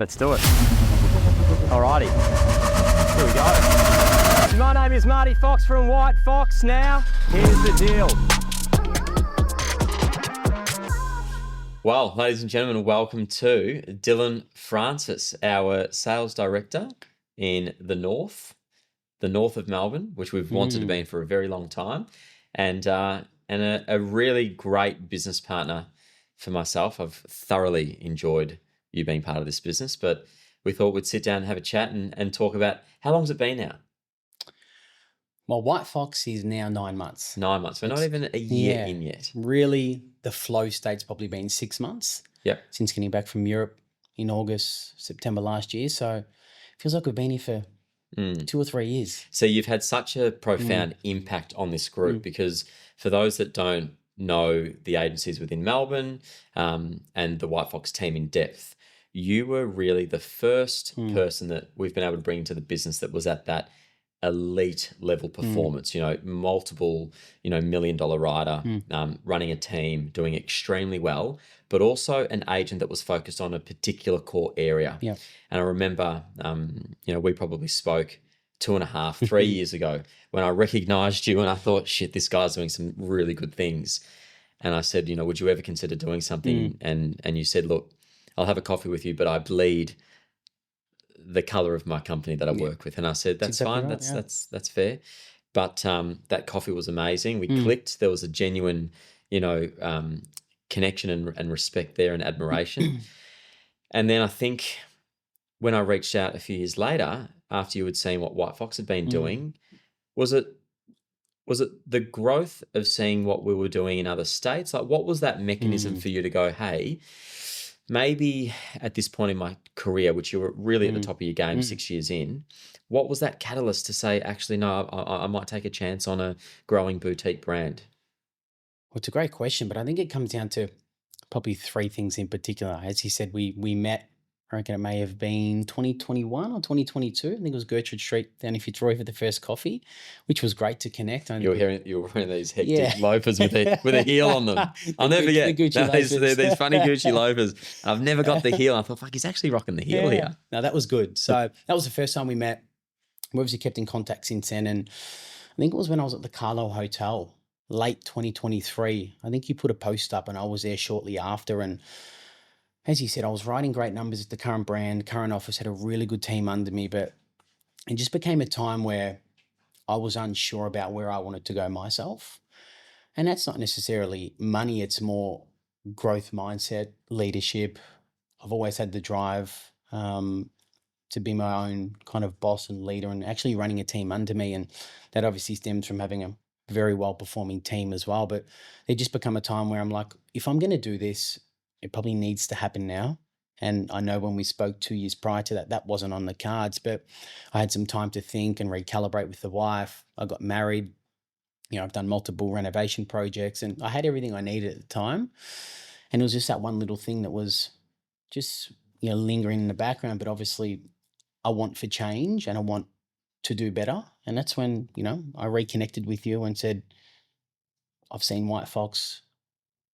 Let's do it. Alrighty, here we go. My name is Marty Fox from White Fox. Now, here's the deal. Well, ladies and gentlemen, welcome to Dylan Francis, our sales director in the north of Melbourne, which we've wanted to be in for a very long time, and a really great business partner for myself. I've thoroughly enjoyed you being part of this business, but we thought we'd sit down and have a chat and talk about how long's it been now? Well, White Fox is now 9 months. 9 months. We're not even a year in yet. Really, the flow state's probably been 6 months. Yep. Since getting back from Europe in August, September last year. So it feels like we've been here for 2 or 3 years. So you've had such a profound impact on this group because for those that don't know the agencies within Melbourne and the White Fox team in depth, you were really the first person that we've been able to bring into the business that was at that elite level performance, multiple, $1 million rider, running a team, doing extremely well, but also an agent that was focused on a particular core area. Yeah. And I remember, we probably spoke 2.5, 3 years ago when I recognized you and I thought, shit, this guy's doing some really good things. And I said, would you ever consider doing something? And you said, look, I'll have a coffee with you, but I bleed the color of my company that I work with. And I said, that's exactly fine. Right, That's fair. But that coffee was amazing. We clicked. There was a genuine, connection and respect there and admiration. And then I think when I reached out a few years later, after you had seen what White Fox had been doing, was it the growth of seeing what we were doing in other states? Like, what was that mechanism for you to go, hey, maybe at this point in my career, which you were really at the top of your game 6 years in, what was that catalyst to say, actually, no, I might take a chance on a growing boutique brand? Well, it's a great question, but I think it comes down to probably 3 things in particular. As you said, we met, I reckon it may have been 2021 or 2022. I think it was Gertrude Street down in Fitzroy for the first coffee, which was great to connect. You were wearing these hectic loafers with a heel on them. I'll never forget. These funny Gucci loafers. I've never got the heel. I thought, fuck, he's actually rocking the heel here. No, that was good. So that was the first time we met. We obviously kept in contact since then. And I think it was when I was at the Carlo Hotel, late 2023. I think you put a post up and I was there shortly after. And as you said, I was writing great numbers at the current brand, current office, had a really good team under me, but it just became a time where I was unsure about where I wanted to go myself. And that's not necessarily money, it's more growth mindset, leadership. I've always had the drive to be my own kind of boss and leader and actually running a team under me. And that obviously stems from having a very well-performing team as well. But it just become a time where I'm like, if I'm going to do this, it probably needs to happen now. And I know when we spoke 2 years prior to that wasn't on the cards, but I had some time to think and recalibrate with the wife. I got married. I've done multiple renovation projects and I had everything I needed at the time. And it was just that one little thing that was just, lingering in the background. But obviously I want for change and I want to do better. And that's when, I reconnected with you and said, I've seen White Fox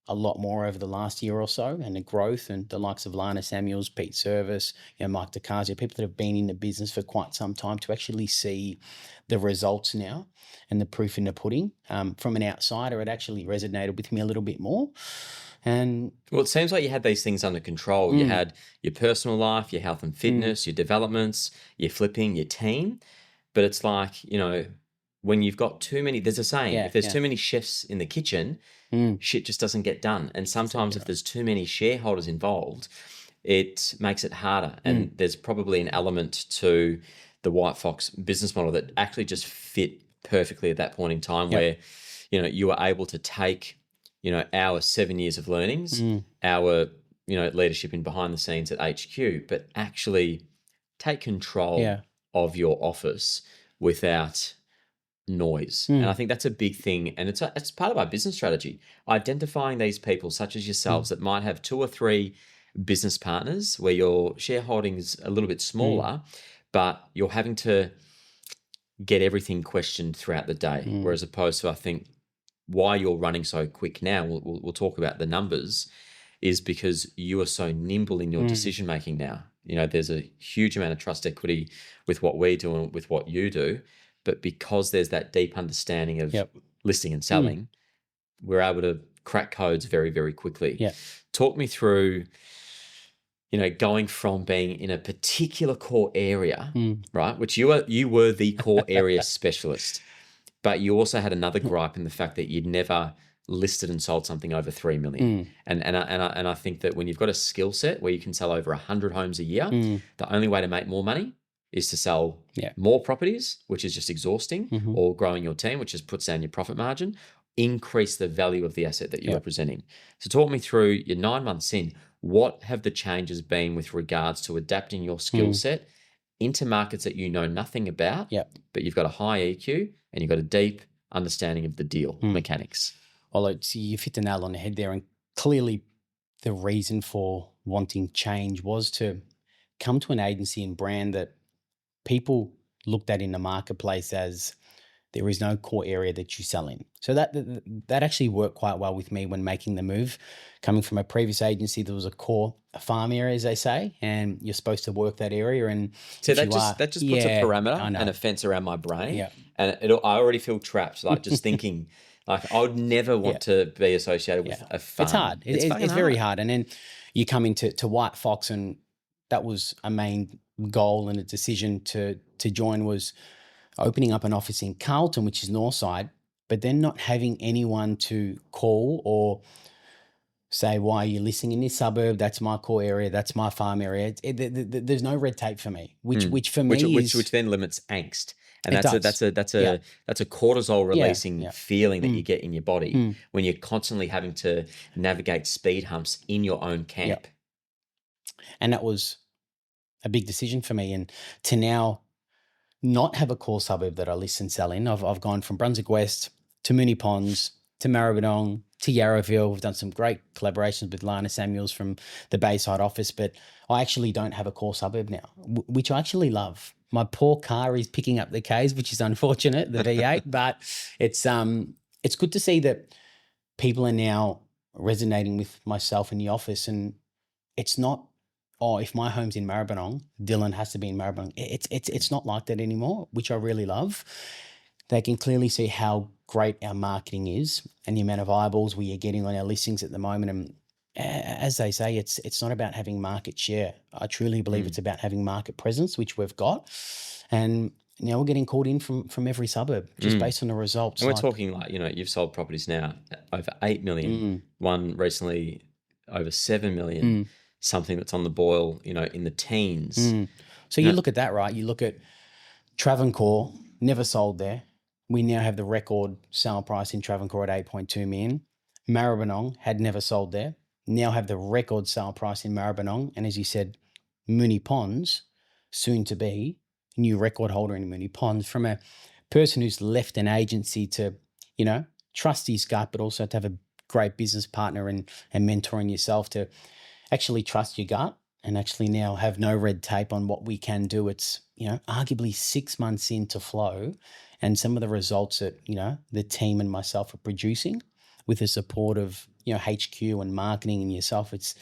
a lot more over the last year or so, and the growth and the likes of Lana Samuels, Pete Service, Mike DeCasio, people that have been in the business for quite some time to actually see the results now and the proof in the pudding. From an outsider, it actually resonated with me a little bit more. And well, it seems like you had these things under control. You had your personal life, your health and fitness, your developments, your flipping, your team. But it's like, when you've got too many, there's a saying, if there's too many chefs in the kitchen, shit just doesn't get done. And sometimes if there's too many shareholders involved, it makes it harder. And there's probably an element to the White Fox business model that actually just fit perfectly at that point in time where, you were able to take, our 7 years of learnings, our, leadership in behind the scenes at HQ, but actually take control of your office without noise. And I think that's a big thing. And it's part of our business strategy, identifying these people such as yourselves that might have 2 or 3 business partners where your shareholding is a little bit smaller, but you're having to get everything questioned throughout the day. Whereas opposed to, I think, why you're running so quick now, we'll talk about the numbers, is because you are so nimble in your decision making now. there's a huge amount of trust equity with what we do and with what you do, but because there's that deep understanding of listing and selling, we're able to crack codes very, very quickly. Yeah. Talk me through, going from being in a particular core area, right, which you were the core area specialist, but you also had another gripe in the fact that you'd never listed and sold something over 3 million. And I think that when you've got a skill set where you can sell over 100 homes a year, the only way to make more money is to sell more properties, which is just exhausting, or growing your team, which just puts down your profit margin, increase the value of the asset that you're representing. So talk me through your 9 months in, what have the changes been with regards to adapting your skill set into markets that you know nothing about, but you've got a high EQ and you've got a deep understanding of the deal mechanics? Well, you've hit the nail on the head there. And clearly the reason for wanting change was to come to an agency and brand that people looked at in the marketplace as there is no core area that you sell in. So that actually worked quite well with me when making the move. Coming from a previous agency, there was a farm area, as they say, and you're supposed to work that area. And so that just puts a parameter and a fence around my brain. And I already feel trapped, like just thinking, like I would never want to be associated with a farm. It's hard. It's very hard. And then you come into WHITEFOX, and that was a main goal and a decision to join was opening up an office in Carlton, which is Northside, but then not having anyone to call or say, why are you listing in this suburb? That's my core area. That's my farm area. There's no red tape for me, which for me which then limits angst. And that's a cortisol releasing feeling that you get in your body when you're constantly having to navigate speed humps in your own camp. And that was a big decision for me. And to now not have a core suburb that I list and sell in. I've gone from Brunswick West to Moonee Ponds to Maribyrnong to Yarraville. We've done some great collaborations with Lana Samuels from the Bayside office, but I actually don't have a core suburb now, which I actually love. My poor car is picking up the Ks, which is unfortunate, the V8, but it's good to see that people are now resonating with myself in the office, and it's not, if my home's in Maribyrnong, Dylan has to be in Maribyrnong. It's not like that anymore, which I really love. They can clearly see how great our marketing is and the amount of eyeballs we are getting on our listings at the moment. And as they say, it's not about having market share. I truly believe it's about having market presence, which we've got. And now we're getting called in from every suburb just based on the results. And we're talking you've sold properties now over 8 million, one recently over 7 million. Something that's on the boil, in the teens. So you look at that, right? You look at Travancore, never sold there. We now have the record sale price in Travancore at 8.2 million. Maribyrnong had never sold there. Now have the record sale price in Maribyrnong. And as you said, Moonee Ponds, soon to be new record holder in Moonee Ponds, from a person who's left an agency to, trust his gut, but also to have a great business partner and mentoring yourself to actually trust your gut and actually now have no red tape on what we can do. It's, arguably 6 months into flow, and some of the results that, the team and myself are producing with the support of, HQ and marketing and yourself, it's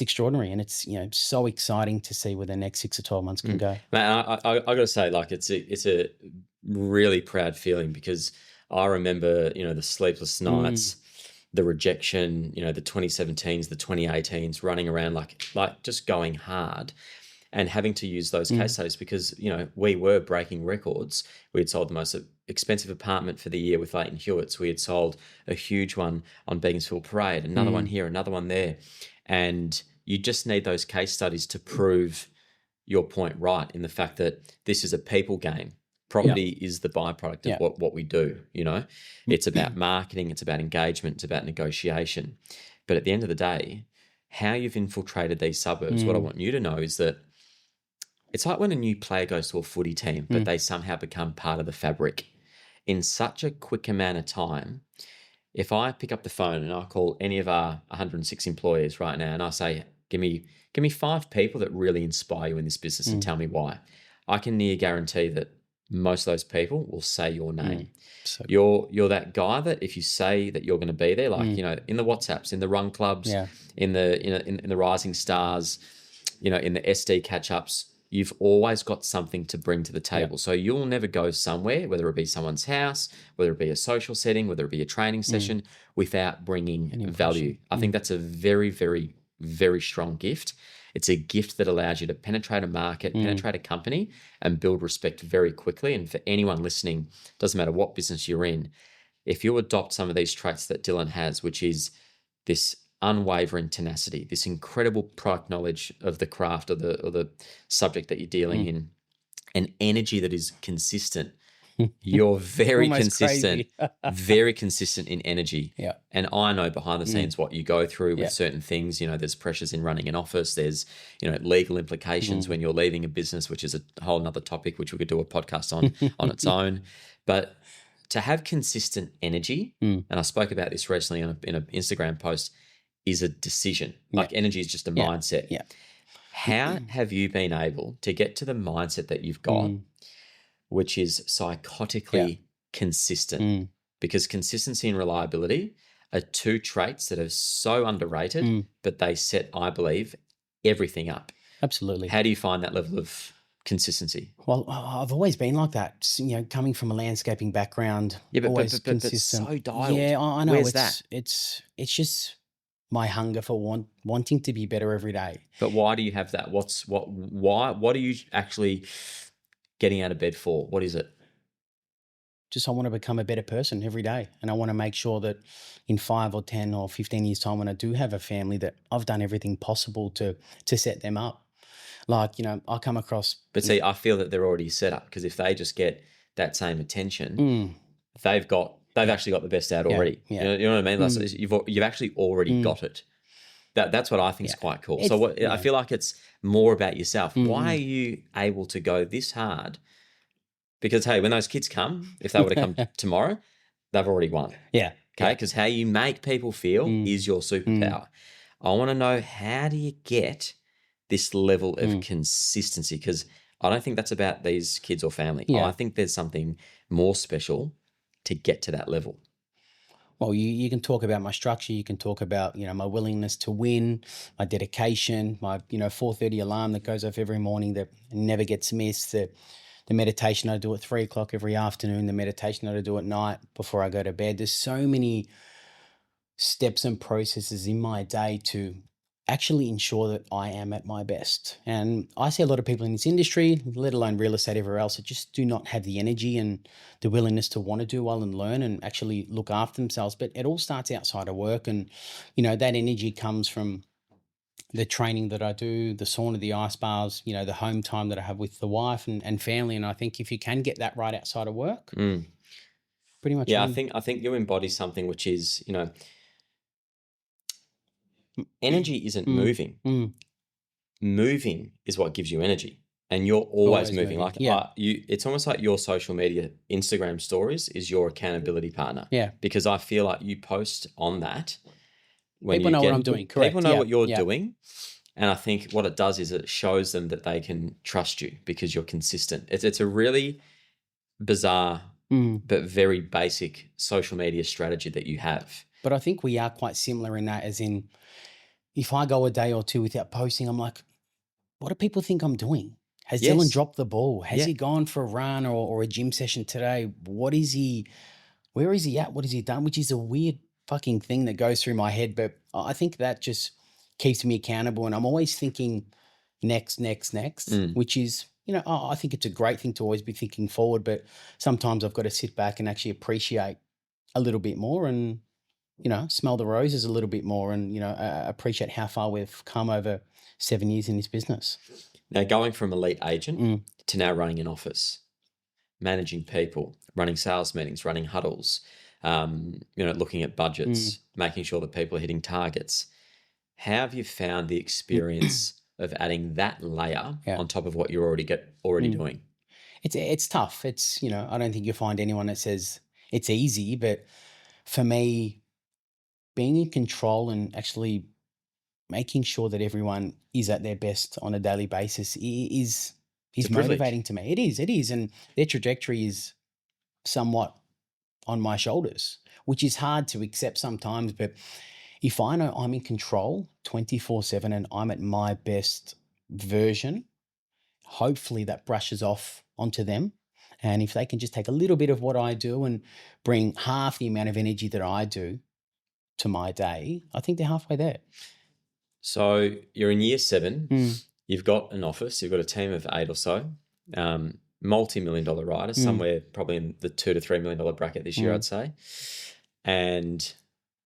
extraordinary. And it's, so exciting to see where the next 6 to 12 months can go. Man, I got to say, it's a really proud feeling, because I remember, the sleepless nights, the rejection, the 2017s, the 2018s, running around like just going hard and having to use those case studies because, we were breaking records. We had sold the most expensive apartment for the year with Leighton Hewitts. We had sold a huge one on Beaconsfield Parade, another one here, another one there. And you just need those case studies to prove your point right in the fact that this is a people game. Property is the byproduct of what we do, It's about marketing, it's about engagement, it's about negotiation. But at the end of the day, how you've infiltrated these suburbs, what I want you to know is that it's like when a new player goes to a footy team, but they somehow become part of the fabric. In such a quick amount of time, if I pick up the phone and I call any of our 106 employees right now and I say, give me 5 people that really inspire you in this business and tell me why, I can near guarantee that most of those people will say your name. So you're that guy that if you say that you're going to be there, like in the WhatsApps, in the run clubs, in the Rising Stars, in the SD catch-ups, you've always got something to bring to the table. So you'll never go somewhere, whether it be someone's house, whether it be a social setting, whether it be a training session, without bringing value. I think that's a very, very, very strong gift. It's a gift that allows you to penetrate a market, penetrate a company, and build respect very quickly. And for anyone listening, doesn't matter what business you're in, if you adopt some of these traits that Dylan has, which is this unwavering tenacity, this incredible product knowledge of the craft or the subject that you're dealing in, an energy that is consistent. You're very consistent, very consistent in energy. Yeah. And I know behind the scenes what you go through with certain things. There's pressures in running an office. There's, legal implications when you're leaving a business, which is a whole nother topic, which we could do a podcast on its own. But to have consistent energy, and I spoke about this recently in an Instagram post, is a decision. Like energy is just a mindset. Yeah. How have you been able to get to the mindset that you've got, which is psychotically consistent? Because consistency and reliability are two traits that are so underrated, but they set, I believe, everything up. Absolutely. How do you find that level of consistency? Well, I've always been like that. Coming from a landscaping background, always consistent. So dialed. Yeah, I know. Where's that? It's just my hunger for wanting to be better every day. But why do you have that? What are you actually getting out of bed for? What is it? Just I want to become a better person every day. And I want to make sure that in 5 or 10 or 15 years' time, when I do have a family, that I've done everything possible to set them up. Like, I come across... But see, I feel that they're already set up, because if they just get that same attention, they've actually got the best out already. Yeah. You know what I mean? Like, you've actually already got it. That's what I think is quite cool. I feel like it's more about yourself. Why are you able to go this hard? Because, hey, when those kids come, if they were to come tomorrow, they've already won. Yeah. Okay? Because how you make people feel is your superpower. I want to know, how do you get this level of consistency? Because I don't think that's about these kids or family. Yeah. I think there's something more special to get to that level. Well, you can talk about my structure. You can talk about, my willingness to win, my dedication, my, 4:30 alarm that goes off every morning that never gets missed, the meditation I do at 3 o'clock every afternoon, the meditation that I do at night before I go to bed. There's so many steps and processes in my day to actually ensure that I am at my best. And I see a lot of people in this industry, let alone real estate everywhere else, that just do not have the energy and the willingness to want to do well and learn and actually look after themselves. But it all starts outside of work. And, that energy comes from the training that I do, the sauna, the ice baths, the home time that I have with the wife and family. And I think if you can get that right outside of work, pretty much. Yeah, I think you embody something which is, energy isn't moving. Moving is what gives you energy, and you're always moving. Like it's almost like your social media, Instagram stories is your accountability partner. Yeah, because I feel like you post on that. When people know what I'm doing. Correct. People know what you're doing. And I think what it does is it shows them that they can trust you because you're consistent. It's a really bizarre but very basic social media strategy that you have. But I think we are quite similar in that, as in, if I go a day or two without posting, I'm like, what do people think I'm doing? Has Dylan dropped the ball? Has he gone for a run or a gym session today? Where is he at? What has he done? Which is a weird fucking thing that goes through my head. But I think that just keeps me accountable. And I'm always thinking next, which is, I think it's a great thing to always be thinking forward. But sometimes I've got to sit back and actually appreciate a little bit more and, smell the roses a little bit more and, appreciate how far we've come over 7 years in this business. Now, going from elite agent to now running an office, managing people, running sales meetings, running huddles, looking at budgets, making sure that people are hitting targets. How have you found the experience of adding that layer on top of what you're already doing? It's tough. It's, I don't think you'll find anyone that says it's easy, but for me, being in control and actually making sure that everyone is at their best on a daily basis is motivating to me. It is. And their trajectory is somewhat on my shoulders, which is hard to accept sometimes. But if I know I'm in control 24/7 and I'm at my best version, hopefully that brushes off onto them. And if they can just take a little bit of what I do and bring half the amount of energy that I do to my day, I think they're halfway there. So you're in year 7. You've got an office. You've got a team of 8 or so, multi-million-dollar riders, somewhere probably in the $2 to $3 million bracket this year, I'd say, and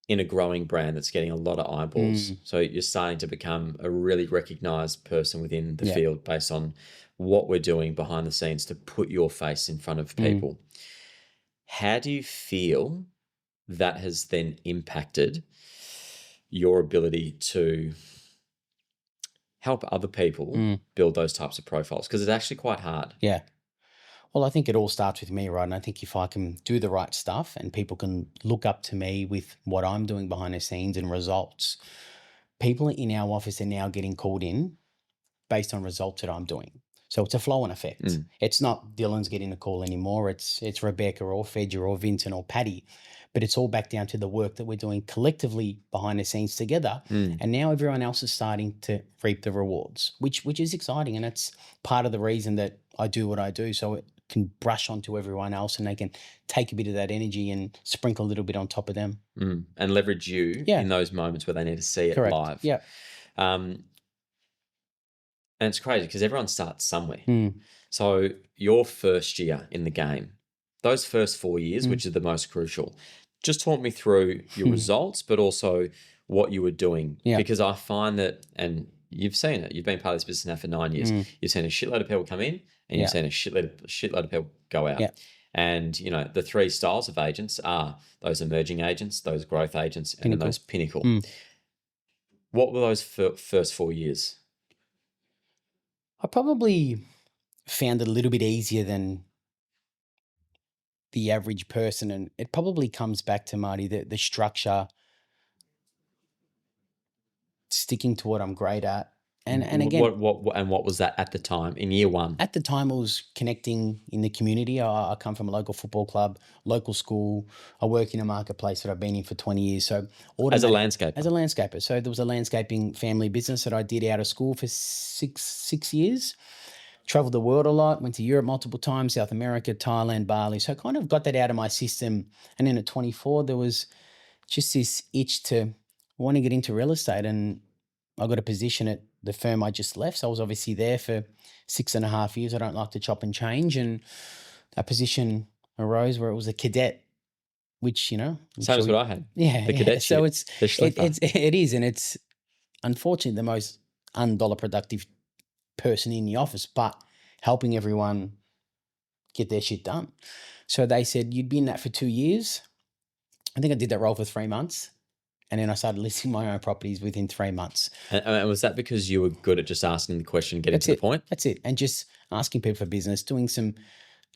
in a growing brand that's getting a lot of eyeballs. So you're starting to become a really recognized person within the field based on what we're doing behind the scenes to put your face in front of people. How do you feel that has then impacted your ability to help other people build those types of profiles? Because it's actually quite hard. Yeah. Well, I think it all starts with me, right? And I think if I can do the right stuff and people can look up to me with what I'm doing behind the scenes and results, people in our office are now getting called in based on results that I'm doing. So it's a flow and effect. It's not Dylan's getting a call anymore. It's Rebecca or Fedger or Vincent or Paddy. But it's all back down to the work that we're doing collectively behind the scenes together. And now everyone else is starting to reap the rewards, which is exciting. And that's part of the reason that I do what I do. So it can brush onto everyone else and they can take a bit of that energy and sprinkle a little bit on top of them. And leverage you in those moments where they need to see it live. Yeah. And it's crazy because everyone starts somewhere. So your first year in the game, those first 4 years, which are the most crucial, just talk me through your results, but also what you were doing. Because I find that, and you've seen it, you've been part of this business now for 9 years. You've seen a shitload of people come in and you've seen a shitload of people go out. And, you know, the 3 styles of agents are those emerging agents, those growth agents, and then those pinnacle. What were those first 4 years? I probably found it a little bit easier than the average person. And it probably comes back to, Marty, the structure, sticking to what I'm great at. And again, what was that at the time in year 1? At the time, it was connecting in the community. I come from a local football club, local school. I work in a marketplace that I've been in for 20 years. So as a landscaper. So there was a landscaping family business that I did out of school for six years. Traveled the world a lot, went to Europe multiple times, South America, Thailand, Bali. So I kind of got that out of my system. And then at 24, there was just this itch to want to get into real estate. And I got a position at the firm I just left. So I was obviously there for 6.5 years. I don't like to chop and change. And a position arose where it was a cadet, which, you know. Same as what I had. Yeah. The cadet So it is. And it's unfortunately the most $1 productive person in the office, but helping everyone get their shit done. So they said, you'd be in that for 2 years. I think I did that role for 3 months. And then I started listing my own properties within 3 months. And was that because you were good at just asking the question, getting to the point? That's it. And just asking people for business, doing some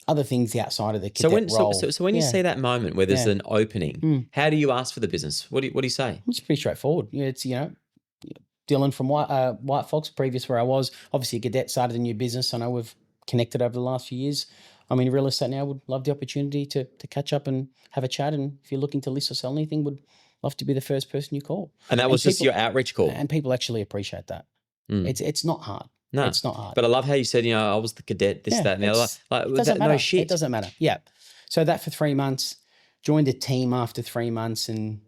other things outside of the cadet role. So when you see that moment where there's an opening, how do you ask for the business? What do you say? It's pretty straightforward. Yeah, it's, you know, Dylan from WHITEFOX, previous where I was, obviously a cadet, started a new business. I know we've connected over the last few years. I'm in real estate now, would love the opportunity to catch up and have a chat. And if you're looking to list or sell anything, would love to be the first person you call. And that was just your outreach call? And people actually appreciate that. It's not hard. No, it's not hard. But I love how you said, you know, I was the cadet, this, that, and the other. Like, it doesn't matter. No shit. It doesn't matter. Yeah. So that for 3 months, joined a team after 3 months, and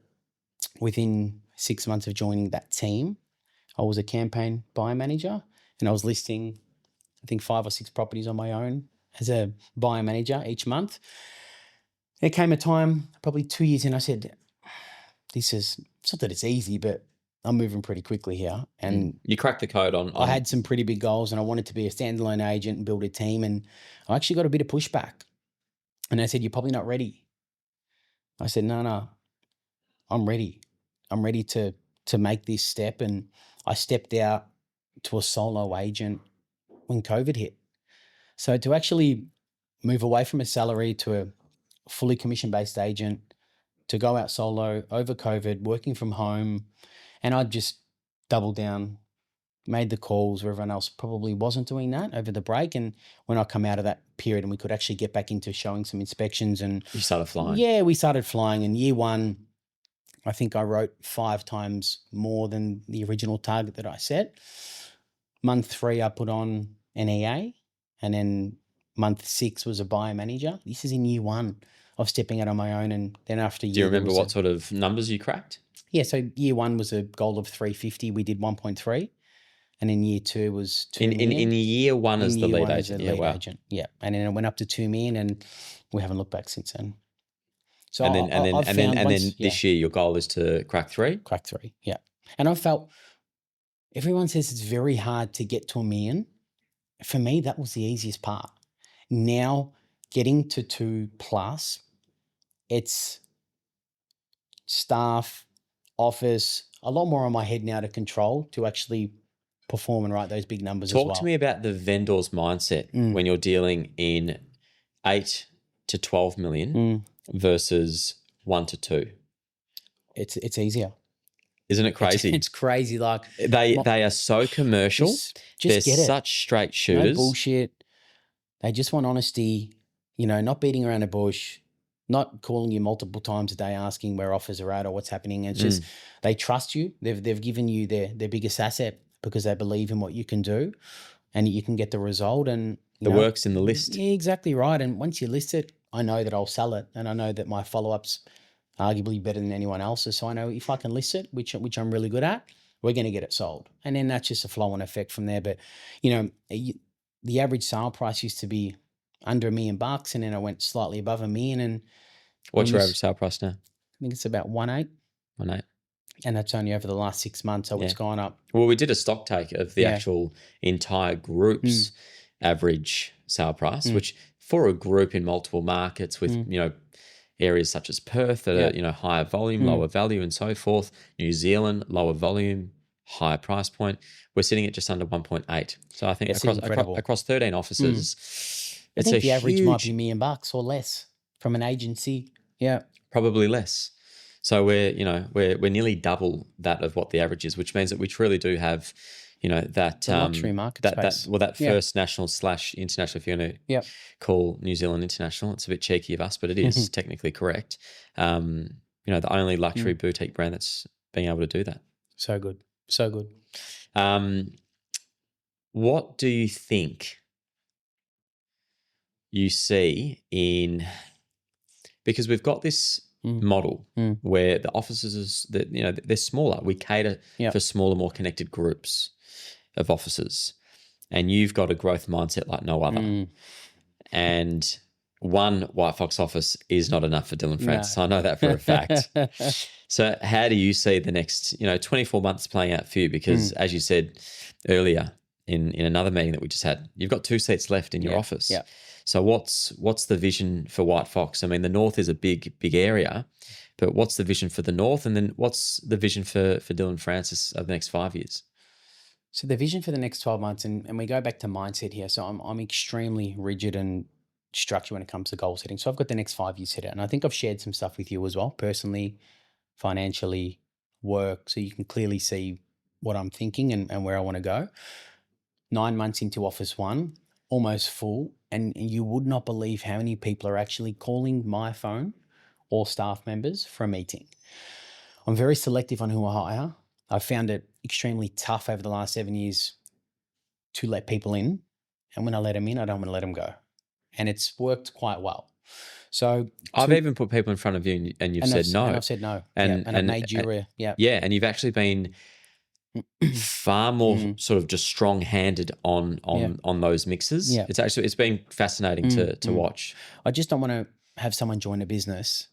within 6 months of joining that team, I was a campaign buyer manager, and I was listing, I think, 5 or 6 properties on my own as a buyer manager each month. There came a time, probably 2 years in, I said, it's not that it's easy, but I'm moving pretty quickly here. And you cracked the code on. I had some pretty big goals, and I wanted to be a standalone agent and build a team. And I actually got a bit of pushback. And they said, you're probably not ready. I said, no, I'm ready. I'm ready to make this step. And I stepped out to a solo agent when COVID hit. So to actually move away from a salary to a fully commission-based agent, to go out solo over COVID, working from home, and I just doubled down, made the calls where everyone else probably wasn't doing that over the break. And when I come out of that period and we could actually get back into showing some inspections, and you started flying. Yeah, we started flying. In year 1, I think I wrote 5 times more than the original target that I set. month 3, I put on an EA, and then month 6 was a buyer manager. This is in year 1 of stepping out on my own, and then after year. Do you remember what sort of numbers you cracked? Yeah, so year 1 was a goal of 350. We did 1.3, and then year 2 was 2 million. In year 1 as the lead agent. Yeah, wow. Yeah, and then it went up to 2 million, and we haven't looked back since then. So and then this year your goal is to crack 3? Crack 3, yeah. And I felt everyone says it's very hard to get to 1 million. For me, that was the easiest part. Now getting to 2+, it's staff, office, a lot more on my head now to control, to actually perform and write those big numbers as well. Talk to me about the vendor's mindset when you're dealing in 8 to 12 million versus 1 to 2. It's easier. Isn't it crazy? It's crazy. Like they are so commercial. Just They're get it. such straight shooters. No bullshit. They just want honesty, not beating around the bush, not calling you multiple times a day asking where offers are at or what's happening. It's just they trust you. They've given you their biggest asset because they believe in what you can do and you can get the result. And the work's in the list. Yeah, exactly right. And once you list it, I know that I'll sell it, and I know that my follow-up's arguably better than anyone else's. So I know if I can list it, which I'm really good at, we're going to get it sold. And then that's just a flow-on effect from there. But, the average sale price used to be under $1 million, and then I went slightly above $1 million. And what's your average sale price now? I think it's about 1.8. 1.8. And that's only over the last 6 months. So it's gone up. Well, we did a stock take of the actual entire group's average sale price, which for a group in multiple markets with, areas such as Perth that are, higher volume, lower value and so forth. New Zealand, lower volume, higher price point. We're sitting at just under 1.8. So I think across 13 offices, I think the average might be $1 million or less from an agency. Yeah. Probably less. So we're nearly double that of what the average is, which means that we truly do have, that luxury market space. That first national / international, if you're going to call New Zealand international, it's a bit cheeky of us, but it is technically correct. The only luxury boutique brand that's being able to do that. So good. So good. What do you think you see because we've got this model where the offices they're smaller. We cater for smaller, more connected groups of offices, and you've got a growth mindset like no other. And one White Fox office is not enough for Dylan Francis. I know that for a fact. So how do you see the next 24 months playing out for you? Because as you said earlier in another meeting that we just had, you've got 2 seats left in your office. Yeah. So what's the vision for White Fox? I mean, the North is a big area, but what's the vision for the North? And then what's the vision for Dylan Francis over the next 5 years? So the vision for the next 12 months, and we go back to mindset here. So I'm extremely rigid and structured when it comes to goal setting. So I've got the next 5 years set out. And I think I've shared some stuff with you as well, personally, financially, work. So you can clearly see what I'm thinking and where I want to go. 9 months into Office 1, almost full. And you would not believe how many people are actually calling my phone or staff members for a meeting. I'm very selective on who I hire. I've found it extremely tough over the last 7 years to let people in. And when I let them in, I don't want to let them go. And it's worked quite well. So I've even put people in front of you and you've said no. And I've said no. And I've made you Yeah, and you've actually been far more sort of just strong-handed on those mixes. Yeah. It's been fascinating to watch. I just don't want to have someone join a business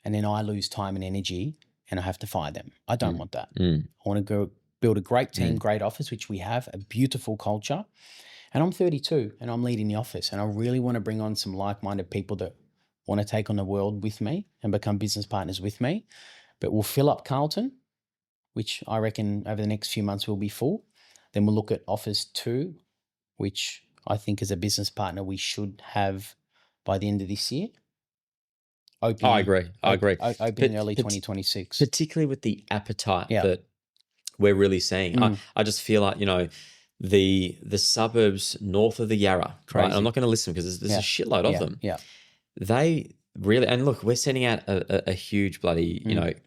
and then I lose time and energy and I have to fire them. I don't want that. I want to go build a great team, great office, which we have, a beautiful culture. And I'm 32 and I'm leading the office, and I really want to bring on some like-minded people that want to take on the world with me and become business partners with me. But we'll fill up Carlton, which I reckon over the next few months will be full. Then we'll look at Office 2, which I think as a business partner we should have by the end of this year. I agree. Open early 2026. Particularly with the appetite that we're really seeing. I just feel like, the suburbs north of the Yarra, right? I'm not going to list them because there's a shitload of them. Yeah. They really, and look, we're sending out a huge bloody,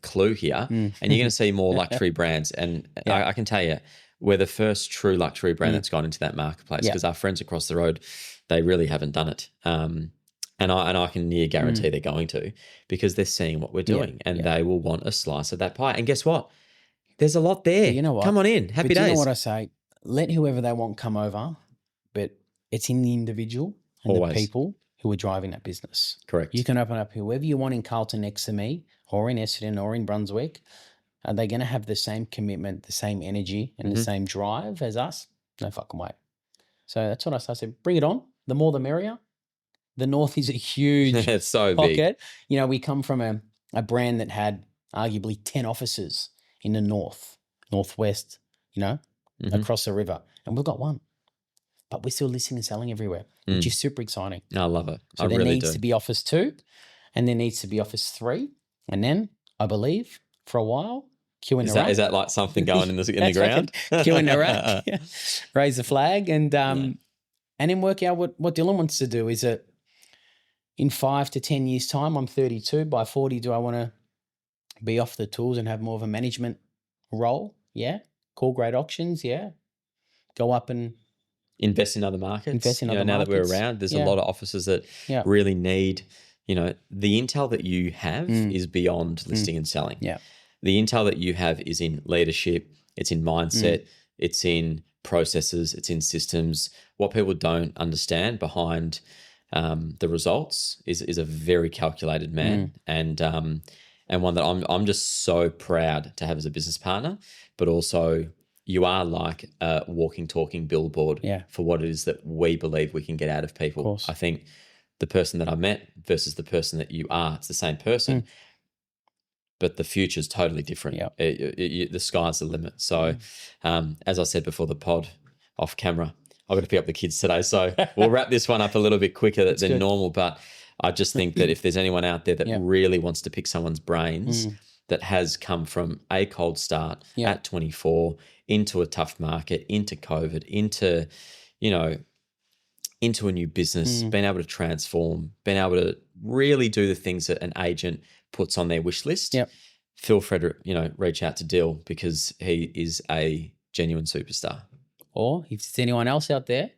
clue here, and you're going to see more luxury brands. And I can tell you, we're the first true luxury brand that's gone into that marketplace, because our friends across the road, they really haven't done it. And I can near guarantee they're going to, because they're seeing what we're doing and they will want a slice of that pie. And guess what? There's a lot there. But you know what? Come on in. Happy days. You know what I say? Let whoever they want come over, but it's in the individual and the people who are driving that business. Correct. You can open up whoever you want in Carlton next to me, or in Essendon, or in Brunswick. Are they going to have the same commitment, the same energy, and the same drive as us? No fucking way. So that's what I said. Bring it on. The more the merrier. The North is a huge it's so pocket. big. You know, we come from a brand that had arguably 10 offices in the North, Northwest, you know, across the river. And we've got one. But we're still listing and selling everywhere, which is super exciting. I love it. So there needs to be office 2, and there needs to be office 3. And then, I believe, for a while, queue in the rack. Is that like something going in the ground? Queue in the rack, raise the flag, and then work out what Dylan wants to do. Is it in 5 to 10 years' time, I'm 32, by 40, do I want to be off the tools and have more of a management role? Yeah. Call great auctions? Yeah. Go up and invest in other markets. Invest in other now markets. that we're around, there's a lot of offices that really need, the intel that you have is beyond listing and selling. Yeah. The intel that you have is in leadership, it's in mindset, it's in processes, it's in systems. What people don't understand behind the results is a very calculated man, and one that I'm just so proud to have as a business partner. But also, you are like a walking, talking billboard for what it is that we believe we can get out of people. Of course. I think the person that I met versus the person that you are, it's the same person, but the future is totally different. Yep. The sky's the limit. So, as I said before the pod, off camera, I've got to pick up the kids today. So we'll wrap this one up a little bit quicker than normal. But I just think that if there's anyone out there that really wants to pick someone's brains that has come from a cold start at 24 into a tough market, into COVID, into a new business, being able to transform, being able to really do the things that an agent puts on their wish list, feel free to, reach out to Dill, because he is a genuine superstar. Or if there's anyone else out there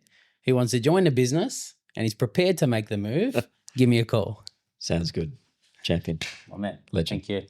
who wants to join the business and is prepared to make the move, give me a call. Sounds good. Champion. My man. Legend. Thank you.